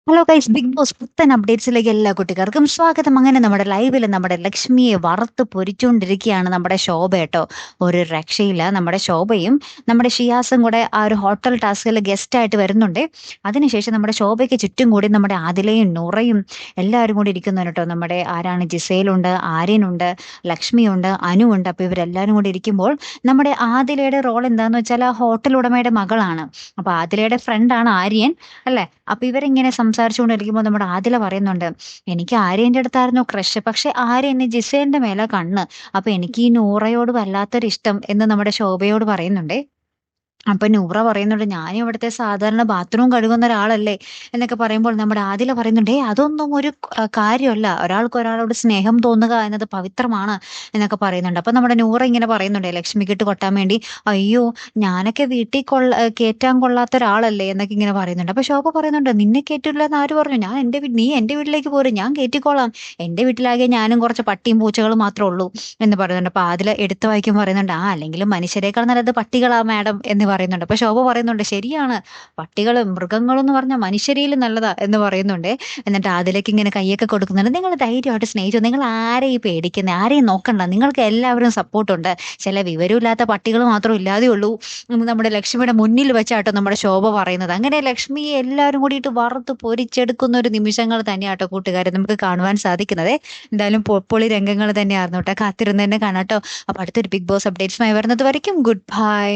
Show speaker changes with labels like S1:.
S1: Hello guys, big boss പുത്തൻ അപ്ഡേറ്റ്സിലേക്ക് എല്ലാ കുട്ടികൾക്കും സ്വാഗതം. അങ്ങനെ നമ്മുടെ ലൈവിൽ നമ്മുടെ ലക്ഷ്മിയെ വറുത്ത് പൊരിച്ചുകൊണ്ടിരിക്കുകയാണ് നമ്മുടെ ശോഭ കേട്ടോ. ഒരു രക്ഷയില്ല. നമ്മുടെ ശോഭയും നമ്മുടെ ഷിയാസും കൂടെ ആ ഒരു ഹോട്ടൽ ടാസ്കിൽ ഗസ്റ്റ് ആയിട്ട് വരുന്നുണ്ട്. അതിനുശേഷം നമ്മുടെ ശോഭയ്ക്ക് ചുറ്റും കൂടി നമ്മുടെ ആദിലയും നൂറയും എല്ലാവരും കൂടി ഇരിക്കുന്നു കേട്ടോ. നമ്മുടെ ആരാണ്, ജിസേലുണ്ട്, ആര്യനുണ്ട്, ലക്ഷ്മിയുണ്ട്, അനുവുണ്ട്. അപ്പൊ ഇവരെല്ലാവരും കൂടി ഇരിക്കുമ്പോൾ നമ്മുടെ ആദിലയുടെ റോൾ എന്താന്ന് വെച്ചാൽ ആ ഹോട്ടൽ ഉടമയുടെ മകളാണ്. അപ്പൊ ആദിലയുടെ ഫ്രണ്ടാണ് ആര്യൻ, അല്ലെ? അപ്പൊ ഇവരിങ്ങനെ സംസാരിച്ചുകൊണ്ടിരിക്കുമ്പോൾ നമ്മുടെ ആദില പറയുന്നുണ്ട്, എനിക്ക് ആര്യന്റെ അടുത്തായിരുന്നു ക്രഷ്, പക്ഷെ ആര്യന് ജിസേലിന്റെ മേലെ കണ്ണ്. അപ്പൊ എനിക്ക് ഈ നൂറയോട് വല്ലാത്തൊരു ഇഷ്ടം എന്ന് നമ്മുടെ ശോഭയോട് പറയുന്നുണ്ടേ. അപ്പൊ നൂറ പറയുന്നുണ്ട്, ഞാൻ ഇവിടുത്തെ സാധാരണ ബാത്റൂം കഴുകുന്ന ഒരാളല്ലേ എന്നൊക്കെ പറയുമ്പോൾ നമ്മുടെ ആദില പറയുന്നുണ്ട്, അതൊന്നും ഒരു കാര്യമല്ല, ഒരാൾക്ക് ഒരാളോട് സ്നേഹം തോന്നുക എന്നത് പവിത്രമാണ് എന്നൊക്കെ പറയുന്നുണ്ട്. അപ്പൊ നമ്മുടെ നൂറ ഇങ്ങനെ പറയുന്നുണ്ട് ലക്ഷ്മിക്കിട്ട് കൊട്ടാൻ വേണ്ടി, അയ്യോ ഞാനൊക്കെ വീട്ടിൽ കേറ്റാൻ കൊള്ളാത്ത ഒരാളല്ലേ എന്നൊക്കെ ഇങ്ങനെ പറയുന്നുണ്ട്. അപ്പൊ ശോഭ പറയുന്നുണ്ട്, നിന്നെ കേറ്റില്ല എന്ന് ആര് പറഞ്ഞു? ഞാൻ നീ എന്റെ വീട്ടിലേക്ക് പോരും, ഞാൻ കേറ്റിക്കോളാം, എന്റെ വീട്ടിലാകെ ഞാനും കുറച്ച് പട്ടിയും പൂച്ചകളും മാത്രമേ ഉള്ളൂ എന്ന് പറയുന്നുണ്ട്. അപ്പൊ ആദില എടുത്തു വായിക്കും പറയുന്നുണ്ട്, അല്ലെങ്കിലും മനുഷ്യരെക്കാൾ നല്ലത് പട്ടികളാ മാഡം എന്ന് പറയുന്നുണ്ട്. അപ്പൊ ശോഭ പറയുന്നുണ്ട്, ശരിയാണ്, പട്ടികളും മൃഗങ്ങളും എന്ന് പറഞ്ഞാൽ മനുഷ്യരിലും നല്ലതാ എന്ന് പറയുന്നുണ്ട്. എന്നിട്ട് അതിലേക്ക് ഇങ്ങനെ കൈയൊക്കെ കൊടുക്കുന്നുണ്ട്. നിങ്ങൾ ധൈര്യമായിട്ട് സ്നേഹിച്ചു, നിങ്ങൾ ആരെയും പേടിക്കുന്നത്, ആരെയും നോക്കണ്ട, നിങ്ങൾക്ക് എല്ലാവരും സപ്പോർട്ടുണ്ട്, ചില വിവരമില്ലാത്ത പട്ടികൾ മാത്രം ഇല്ലാതെ ഉള്ളൂ എന്ന് നമ്മുടെ ലക്ഷ്മിയുടെ മുന്നിൽ വെച്ചാട്ടോ നമ്മുടെ ശോഭ പറയുന്നത്. അങ്ങനെ ലക്ഷ്മിയെ എല്ലാവരും കൂടിയിട്ട് വറുത്ത് പൊരിച്ചെടുക്കുന്ന ഒരു നിമിഷങ്ങൾ തന്നെയാട്ടോ കൂട്ടുകാരെ നമുക്ക് കാണുവാൻ സാധിക്കുന്നത്. എന്തായാലും പൊളി രംഗങ്ങൾ തന്നെയായിരുന്നു കേട്ടോ. കാത്തിരുന്ന് തന്നെ കാണാട്ടോ. അപ്പൊ അടുത്തൊരു ബിഗ് ബോസ് അപ്ഡേറ്റ്സുമായി വരുന്നത് വരയ്ക്കും ഗുഡ് ബൈ.